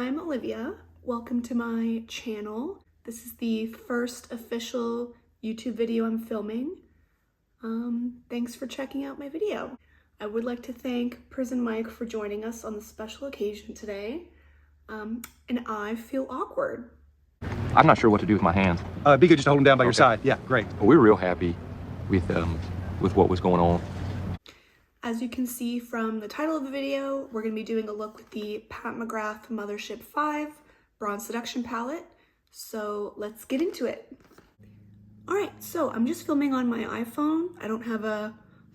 I'm Olivia. Welcome to my channel. This is the first official YouTube video I'm filming. Thanks for checking out my video. I would like to thank Prison Mike for joining us on this special occasion today. And I feel awkward. I'm not sure what to do with my hands. Be good just to hold them down by your side. Yeah, great. Well, we were real happy with what was going on. As you can see from the title of the video, we're going to be doing a look with the McGrath Mothership 5 Bronze Seduction palette. So let's get into it. Alright, so I'm just filming on my iPhone. I don't have a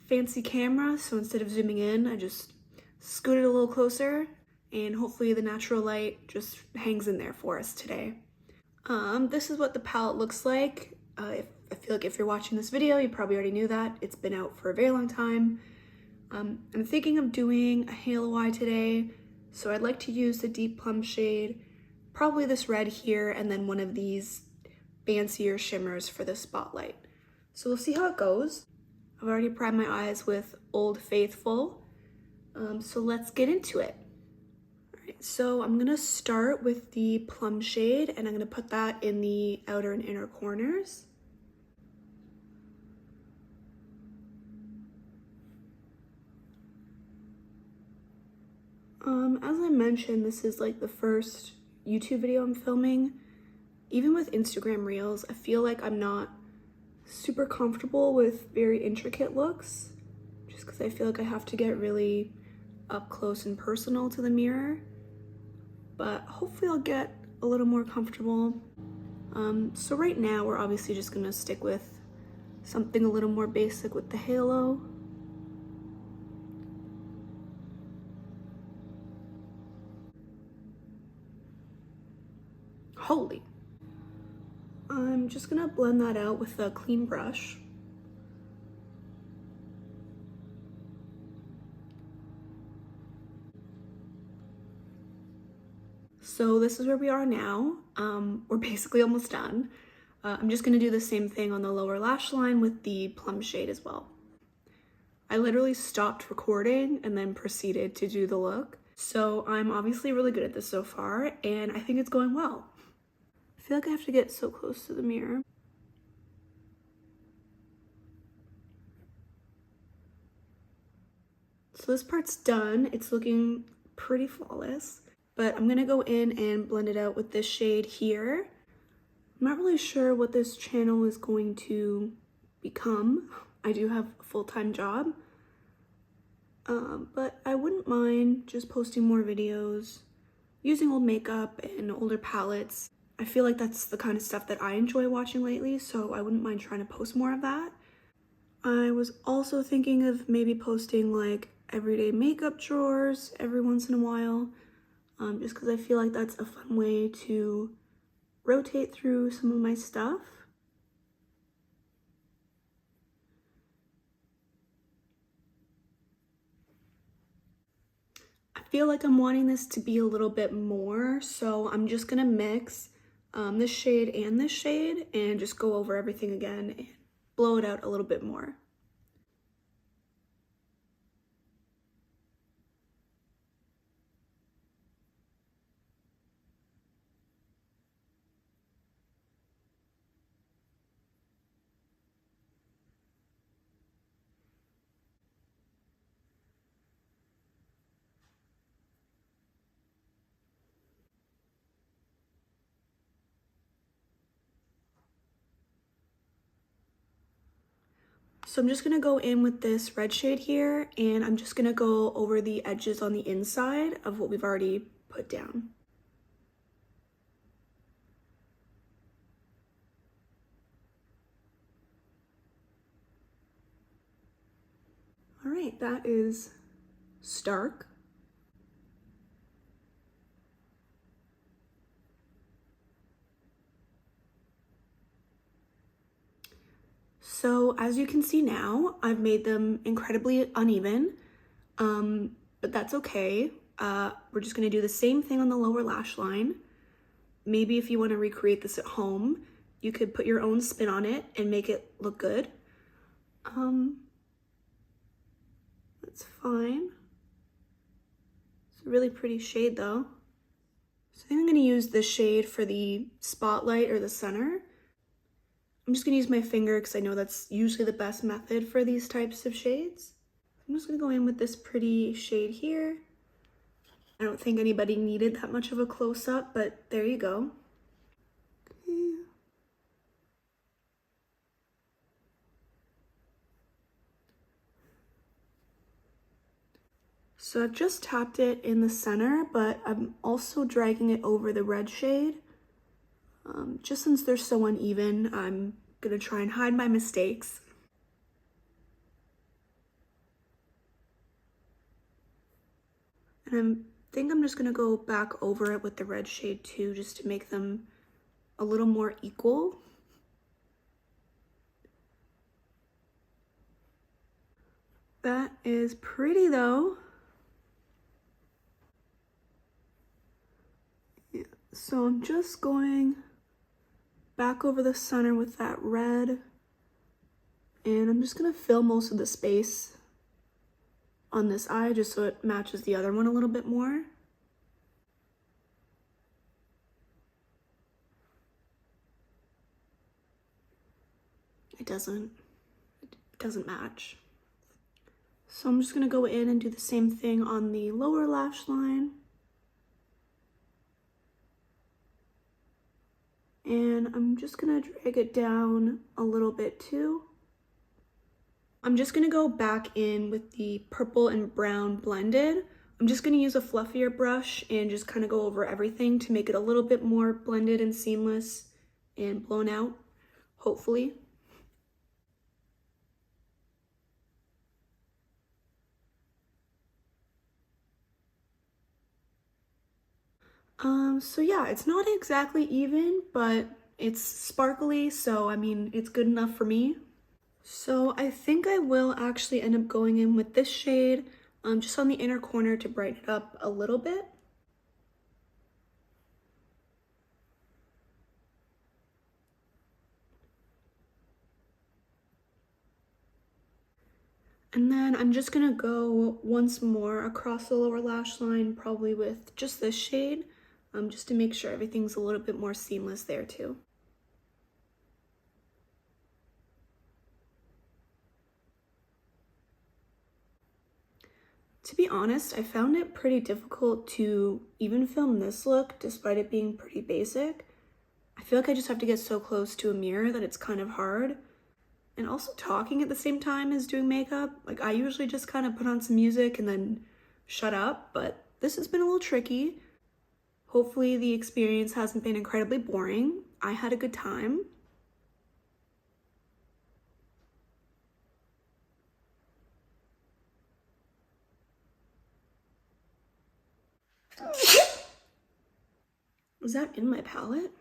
fancy camera, so instead of zooming in, I just scooted a little closer, and hopefully the natural light just hangs in there for us today. This is what the palette looks like. I feel like if you're watching this video, you probably already knew that. It's been out for a very long time. I'm thinking of doing a halo eye today, so I'd like to use the deep plum shade, probably this red here, and then one of these fancier shimmers for the spotlight. So we'll see how it goes. I've already primed my eyes with Old Faithful, so let's get into it. Alright, so I'm gonna start with the plum shade, and I'm gonna put that in the outer and inner corners. As I mentioned, this is like the first YouTube video I'm filming. Even with Instagram Reels, I feel like I'm not super comfortable with very intricate looks, just because I feel like I have to get really up close and personal to the mirror. But hopefully I'll get a little more comfortable. So right now we're obviously just gonna stick with something a little more basic with the halo. Holy. I'm just gonna blend that out with a clean brush. So this is where we are now. We're basically almost done. I'm just gonna do the same thing on the lower lash line with the plum shade as well. I literally stopped recording and then proceeded to do the look. So I'm obviously really good at this so far, and I think it's going well. I feel like I have to get so close to the mirror. So this part's done. It's looking pretty flawless, but I'm gonna go in and blend it out with this shade here. I'm not really sure what this channel is going to become. I do have a full-time job, but I wouldn't mind just posting more videos, using old makeup and older palettes. I feel like that's the kind of stuff that I enjoy watching lately, so I wouldn't mind trying to post more of that. I was also thinking of maybe posting like everyday makeup drawers every once in a while, just because I feel like that's a fun way to rotate through some of my stuff. I feel like I'm wanting this to be a little bit more, so I'm just gonna mix this shade and just go over everything again and blow it out a little bit more. So I'm just gonna go in with this red shade here, and I'm just gonna go over the edges on the inside of what we've already put down. All right, that is stark. So as you can see now, I've made them incredibly uneven, but that's okay. We're just gonna do the same thing on the lower lash line. Maybe if you wanna recreate this at home, you could put your own spin on it and make it look good. That's fine. It's a really pretty shade though. So I think I'm gonna use this shade for the spotlight or the center. I'm just gonna use my finger because I know that's usually the best method for these types of shades. I'm just gonna go in with this pretty shade here. I don't think anybody needed that much of a close-up, but there you go. Okay. So I've just tapped it in the center, but I'm also dragging it over the red shade. Just since they're so uneven, I'm gonna try and hide my mistakes. And I think I'm just gonna go back over it with the red shade too, just to make them a little more equal. That is pretty though. Yeah, so I'm just going back over the center with that red, and I'm just gonna fill most of the space on this eye just so it matches the other one a little bit more. It doesn't match. So I'm just gonna go in and do the same thing on the lower lash line. And I'm just gonna drag it down a little bit too. I'm just gonna go back in with the purple and brown blended. I'm just gonna use a fluffier brush and just kind of go over everything to make it a little bit more blended and seamless and blown out, hopefully. So yeah, it's not exactly even, but it's sparkly, so I mean, it's good enough for me. So I think I will actually end up going in with this shade, just on the inner corner to brighten it up a little bit. And then I'm just gonna go once more across the lower lash line, probably with just this shade, just to make sure everything's a little bit more seamless there too. To be honest, I found it pretty difficult to even film this look despite it being pretty basic. I feel like I just have to get so close to a mirror that it's kind of hard. And also talking at the same time as doing makeup. Like, I usually just kind of put on some music and then shut up, but this has been a little tricky. Hopefully the experience hasn't been incredibly boring. I had a good time. Was that in my palette?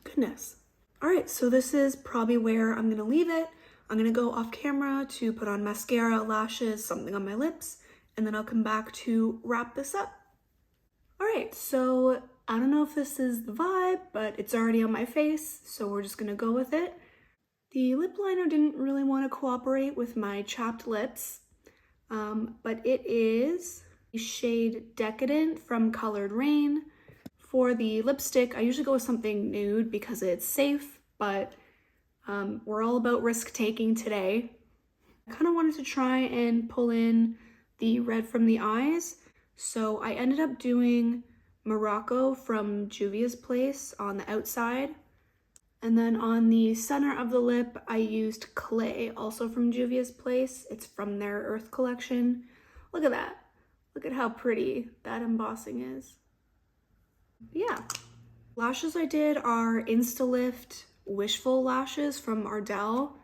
Goodness. All right, so this is probably where I'm gonna leave it. I'm gonna go off camera to put on mascara, lashes, something on my lips, and then I'll come back to wrap this up. All right, so I don't know if this is the vibe, but it's already on my face, so we're just gonna go with it. The lip liner didn't really want to cooperate with my chapped lips, but it is the shade Decadent from Colored Rain. For the lipstick, I usually go with something nude because it's safe, but we're all about risk-taking today. I kind of wanted to try and pull in the red from the eyes, so I ended up doing Morocco from Juvia's Place on the outside. And then on the center of the lip, I used Clay, also from Juvia's Place. It's from their Earth collection. Look at that. Look at how pretty that embossing is. Yeah. Lashes I did are Instalift Wishful lashes from Ardell.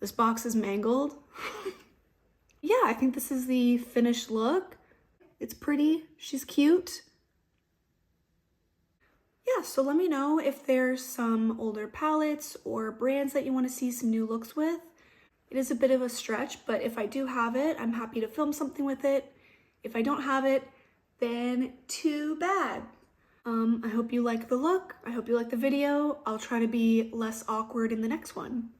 This box is mangled. Yeah, I think this is the finished look. It's pretty, she's cute. Yeah, so let me know if there's some older palettes or brands that you want to see some new looks with. It is a bit of a stretch, but if I do have it, I'm happy to film something with it. If I don't have it, then too bad. I hope you like the look. I hope you like the video. I'll try to be less awkward in the next one.